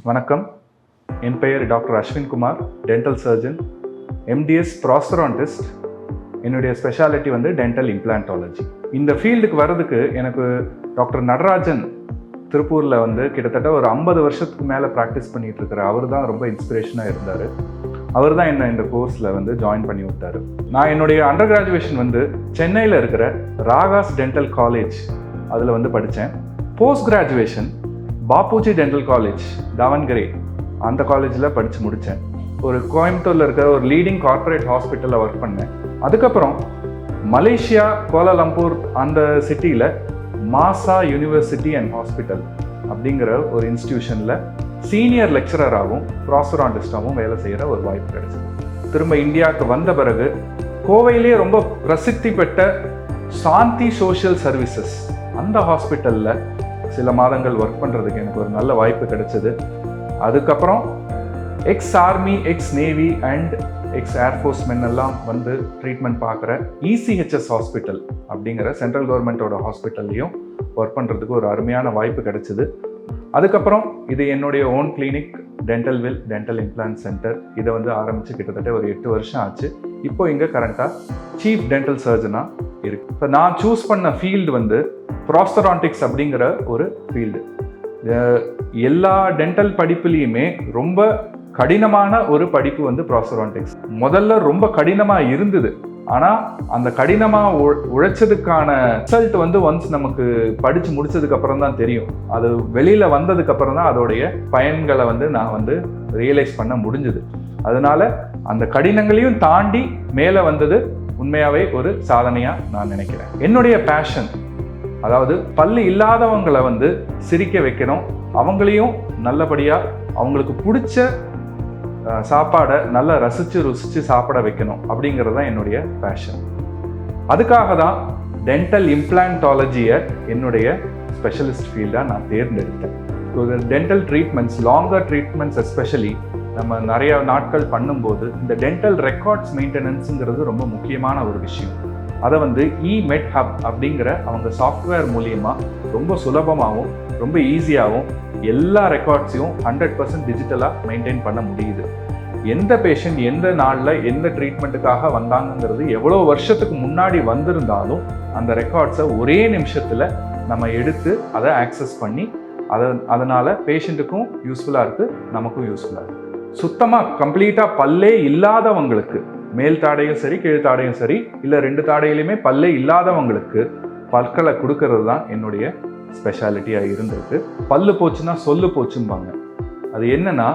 வணக்கம், என் பெயர் doctor Ashwin Kumar, dental surgeon, MDS prosthodontist. என்னுடைய ஸ்பெஷாலிட்டி வந்து டென்டல் இம்ப்ளான்டாலஜி. இந்த ஃபீல்டுக்கு வர்றதுக்கு எனக்கு டாக்டர் நடராஜன் திருப்பூரில் வந்து கிட்டத்தட்ட ஒரு 50 வருஷத்துக்கு மேலே ப்ராக்டிஸ் பண்ணிகிட்டு இருக்கிற அவர் தான் ரொம்ப இன்ஸ்பிரேஷனாக இருந்தார். அவர் தான் என்னை இந்த கோர்ஸில் வந்து ஜாயின் பண்ணி விட்டார். நான் என்னுடைய அண்டர் கிராஜுவேஷன் வந்து சென்னையில் இருக்கிற ராகாஸ் டென்டல் காலேஜ் அதில் வந்து படித்தேன். போஸ்ட் கிராஜுவேஷன் பாப்பூஜி டென்டல் காலேஜ் தாவன்கரே அந்த காலேஜில் படித்து முடித்தேன். ஒரு கோயம்புத்தூரில் இருக்கிற ஒரு லீடிங் கார்ப்பரேட் ஹாஸ்பிட்டலில் ஒர்க் பண்ணேன். அதுக்கப்புறம் மலேசியா கோலாலம்பூர் அந்த சிட்டியில் மாசா யூனிவர்சிட்டி அண்ட் ஹாஸ்பிட்டல் அப்படிங்கிற ஒரு இன்ஸ்டிடியூஷனில் சீனியர் லெக்சரராகவும் ப்ராஸ்டரான்டிஸ்டாகவும் வேலை செய்கிற ஒரு வாய்ப்பு கிடைச்சது. திரும்ப இந்தியாவுக்கு வந்த பிறகு கோவையிலே ரொம்ப பிரசித்தி பெற்ற சாந்தி சோஷியல் சர்வீசஸ் அந்த ஹாஸ்பிட்டலில் சில மாதங்கள் ஒர்க் பண்ணுறதுக்கு எனக்கு ஒரு நல்ல வாய்ப்பு கிடைச்சது. அதுக்கப்புறம் ex army, ex navy and ex air force men எல்லாம் வந்து ட்ரீட்மெண்ட் பார்க்குற இசிஹெச்எஸ் ஹாஸ்பிட்டல் அப்படிங்கிற சென்ட்ரல் கவர்மெண்ட்டோட ஹாஸ்பிட்டல்லையும் ஒர்க் பண்ணுறதுக்கு ஒரு அருமையான வாய்ப்பு கிடைச்சிது. அதுக்கப்புறம் இது என்னுடைய own clinic dental will dental implant centre. இதை வந்து ஆரம்பித்து கிட்டத்தட்ட ஒரு 8 வருஷம் ஆச்சு. இப்போ இங்கே கரண்ட்டாக சீஃப் டென்டல் சர்ஜனாக இருக்குது. இப்போ நான் சூஸ் பண்ண ஃபீல்டு வந்து ப்ராஸ்டரான்டிக்ஸ் அப்படிங்கிற ஒரு ஃபீல்டு. எல்லா டென்டல் படிப்புலேயுமே ரொம்ப கடினமான ஒரு படிப்பு வந்து ப்ராஸ்டரான்டிக்ஸ். முதல்ல ரொம்ப கடினமாக இருந்தது. ஆனால் அந்த கடினமாக உழைச்சதுக்கான ரிசல்ட் வந்து ஒன்ஸ் நமக்கு படித்து முடிச்சதுக்கு அப்புறம் தான் தெரியும். அது வெளியில் வந்ததுக்கு அப்புறம் தான் அதோடைய பயன்களை வந்து நான் வந்து ரியலைஸ் பண்ண முடிஞ்சுது. அதனால அந்த கடினங்களையும் தாண்டி மேலே வந்தது உண்மையாகவே ஒரு சாதனையாக நான் நினைக்கிறேன். என்னுடைய பேஷன், அதாவது பல்லு இல்லாதவங்களை வந்து சிரிக்க வைக்கணும், அவங்களையும் நல்லபடியாக அவங்களுக்கு பிடிச்ச சாப்பாடை நல்லா ருசித்து சாப்பிட வைக்கணும் அப்படிங்கிறது தான் என்னுடைய பேஷன். அதுக்காக தான் டென்டல் இம்ப்ளான்டாலஜியை என்னுடைய ஸ்பெஷலிஸ்ட் ஃபீல்டாக நான் தேர்ந்தெடுத்தேன். Dental treatments, longer treatments especially நம்ம நிறைய நாட்கள் பண்ணும்போது இந்த டென்டல் ரெக்கார்ட்ஸ் மெயின்டெனன்ஸுங்கிறது ரொம்ப முக்கியமான ஒரு விஷயம். அதை வந்து இமெட் ஹப் அப்படிங்கிற அவங்க சாஃப்ட்வேர் மூலியமாக ரொம்ப சுலபமாகவும் ரொம்ப ஈஸியாகவும் எல்லா ரெக்கார்ட்ஸையும் 100% டிஜிட்டலாக மெயின்டைன் பண்ண முடியுது. எந்த பேஷண்ட் எந்த நாளில் எந்த ட்ரீட்மெண்ட்டுக்காக வந்தாங்கங்கிறது எவ்வளோ வருஷத்துக்கு முன்னாடி வந்திருந்தாலும் அந்த ரெக்கார்ட்ஸை ஒரே நிமிஷத்தில் நம்ம எடுத்து அதை ஆக்சஸ் பண்ணி அதனால் பேஷண்ட்டுக்கும் யூஸ்ஃபுல்லாக இருக்குது, நமக்கும் யூஸ்ஃபுல்லாக இருக்குது. சுத்தமாக கம்ப்ளீட்டாக பல்லே இல்லாதவங்களுக்கு, மேல் தாடையும் சரி கீழ் தாடையும் சரி இல்லை 2 தாடையிலுமே பல்லே இல்லாதவங்களுக்கு பற்களை கொடுக்கறது தான் என்னுடைய ஸ்பெஷாலிட்டியாக இருந்திருக்கு. பல்லு போச்சுன்னா சொல்லு போச்சும்பாங்க. அது என்னன்னா,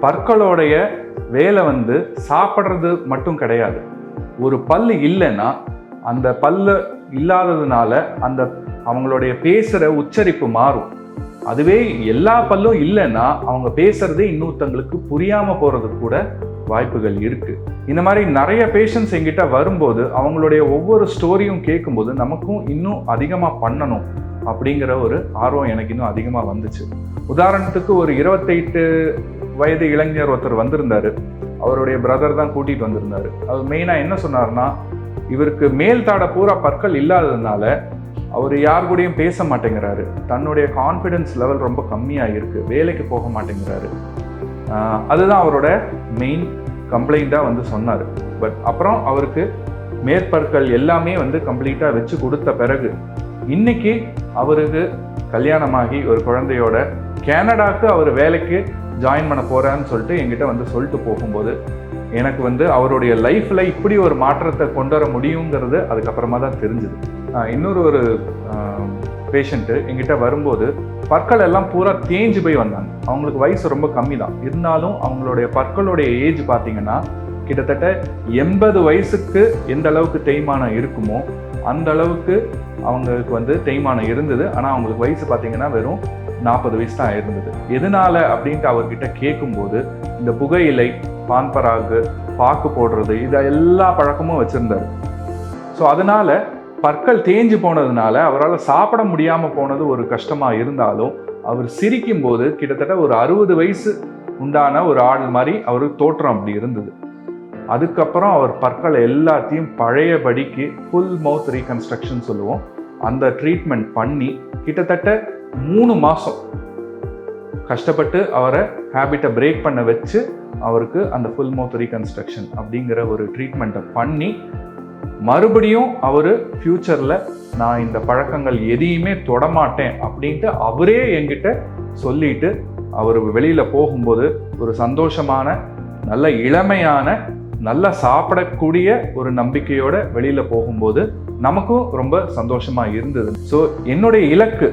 பற்களோடைய வேலை வந்து சாப்பிட்றது மட்டும் கிடையாது. ஒரு பல்லு இல்லைன்னா அந்த பல்லு இல்லாததுனால அந்த அவங்களுடைய பேசுகிற உச்சரிப்பு மாறும். அதுவே எல்லா பல்லும் இல்லைன்னா அவங்க பேசுறதே இன்னொருத்தங்களுக்கு புரியாமல் போகிறதுக்கு கூட வாய்ப்புகள் இருக்குது. இந்த மாதிரி நிறைய பேஷண்ட்ஸ் எங்கிட்ட வரும்போது அவங்களுடைய ஒவ்வொரு ஸ்டோரியும் கேட்கும்போது நமக்கும் இன்னும் அதிகமாக பண்ணணும் அப்படிங்கிற ஒரு ஆர்வம் எனக்கு இன்னும் அதிகமாக வந்துச்சு. உதாரணத்துக்கு ஒரு 28 வயது இளைஞர் ஒருத்தர் வந்திருந்தாரு. அவருடைய பிரதர் தான் கூட்டிகிட்டு வந்திருந்தாரு. அவர் மெயினாக என்ன சொன்னார்னா, இவருக்கு மேல் தாடை பூரா பற்கள் இல்லாததுனால அவர் யார் கூடயும் பேச மாட்டேங்கிறாரு, தன்னுடைய கான்ஃபிடென்ஸ் லெவல் ரொம்ப கம்மியாக இருக்குது, வேலைக்கு போக மாட்டேங்கிறாரு. அதுதான் அவரோட மெயின் கம்ப்ளைண்ட்டாக வந்து சொன்னார். பட் அப்புறம் அவருக்கு மேற்பற்கள் எல்லாமே வந்து கம்ப்ளீட்டாக வச்சு கொடுத்த பிறகு இன்னைக்கு அவருக்கு கல்யாணமாகி ஒரு குழந்தையோட கனடாவுக்கு அவர் வேலைக்கு ஜாயின் பண்ண போகிறான்னு சொல்லிட்டு என்கிட்ட வந்து சொல்லிட்டு போகும்போது எனக்கு வந்து அவருடைய லைஃப்பில் இப்படி ஒரு மாற்றத்தை கொண்டு வர முடியுங்கிறது அதுக்கப்புறமா தான் தெரிஞ்சுது. இன்னொரு பேஷண்ட்டு என்கிட்ட வரும்போது பற்கள் எல்லாம் பூரா தேஞ்சு போய் வந்தாங்க. அவங்களுக்கு வயசு ரொம்ப கம்மி தான், இருந்தாலும் அவங்களுடைய பற்களுடைய ஏஜ் பார்த்தீங்கன்னா கிட்டத்தட்ட 80 வயசுக்கு எந்த அளவுக்கு தேய்மானம் இருக்குமோ அந்த அளவுக்கு அவங்களுக்கு வந்து தேய்மானம் இருந்தது. ஆனால் அவங்களுக்கு வயசு பார்த்தீங்கன்னா வெறும் 40 வயசு தான் இருந்தது. எதனால அப்படின்ட்டு அவர்கிட்ட கேட்கும்போது இந்த புகையிலை, பான்பராகு, பாக்கு போடுறது, இதை எல்லா பழக்கமும் வச்சுருந்தார். ஸோ அதனால பற்கள் தேஞ்சு போனதுனால அவரால் சாப்பிட முடியாமல் போனது ஒரு கஷ்டமாக இருந்தாலும் அவர் சிரிக்கும் போது கிட்டத்தட்ட ஒரு 60 வயசு உண்டான ஒரு ஆள் மாதிரி அவருக்கு தோற்றம் அப்படி இருந்தது. அதுக்கப்புறம் அவர் பற்கள் எல்லாத்தையும் பழையபடிக்கு ஃபுல் மவுத் ரீகன்ஸ்ட்ரக்ஷன் சொல்லுவோம், அந்த ட்ரீட்மெண்ட் பண்ணி கிட்டத்தட்ட 3 மாதம் கஷ்டப்பட்டு அவரை ஹேபிட்டை பிரேக் பண்ண வச்சு அவருக்கு அந்த ஃபுல் மவுத் ரீகன்ஸ்ட்ரக்ஷன் அப்படிங்கிற ஒரு ட்ரீட்மெண்ட்டை பண்ணி மறுபடியும் அவர் ஃப்யூச்சரில் நான் இந்த பழக்கங்கள் எதையுமே தொடமாட்டேன் அப்படின்ட்டு அவரே என்கிட்ட சொல்லிட்டு அவர் வெளியில் போகும்போது ஒரு சந்தோஷமான, நல்ல இளமையான, நல்லா சாப்பிடக்கூடிய ஒரு நம்பிக்கையோட வெளியில் போகும்போது நமக்கும் ரொம்ப சந்தோஷமாக இருந்தது. ஸோ என்னுடைய இலக்கு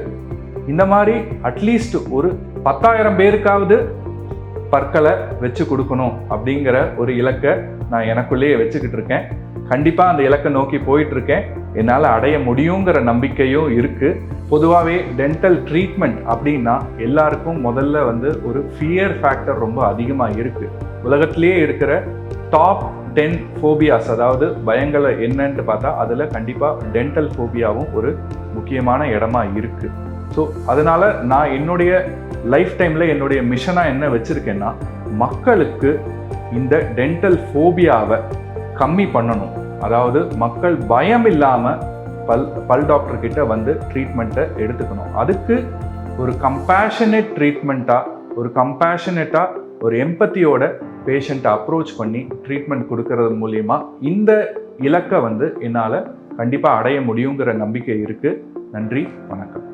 இந்த மாதிரி அட்லீஸ்ட் ஒரு 10,000 பேருக்காவது பற்களை வச்சு கொடுக்கணும் அப்படிங்கிற ஒரு இலக்கை நான் எனக்குள்ளேயே வச்சுக்கிட்டு இருக்கேன். கண்டிப்பாக அந்த இலக்கை நோக்கி போயிட்டுருக்கேன். என்னால் அடைய முடியுங்கிற நம்பிக்கையும் இருக்குது. பொதுவாகவே டென்டல் ட்ரீட்மெண்ட் அப்படின்னா எல்லாருக்கும் முதல்ல ஒரு ஃபியர் ஃபேக்டர் ரொம்ப அதிகமாக இருக்குது. உலகத்திலேயே இருக்கிற டாப் 10 ஃபோபியாஸ், அதாவது பயங்களை என்னன்னு பார்த்தா அதில் கண்டிப்பாக டென்டல் ஃபோபியாவும் ஒரு முக்கியமான இடமா இருக்குது. ஸோ அதனால் நான் என்னுடைய லைஃப் டைமில் என்னுடைய மிஷனாக என்ன வச்சுருக்கேன்னா, மக்களுக்கு இந்த டென்டல் ஃபோபியாவை கம்மி பண்ணணும். அதாவது மக்கள் பயம் இல்லாமல் பல் டாக்டர் கிட்ட ட்ரீட்மெண்ட்டை எடுத்துக்கணும். அதுக்கு ஒரு கம்பேஷனேட் ட்ரீட்மெண்ட்டாக, ஒரு எம்பத்தியோட பேஷண்ட்டை அப்ரோச் பண்ணி ட்ரீட்மெண்ட் கொடுக்கறது மூலிமா இந்த இலக்கை என்னால் கண்டிப்பாக அடைய முடியுங்கிற நம்பிக்கை இருக்குது. நன்றி, வணக்கம்.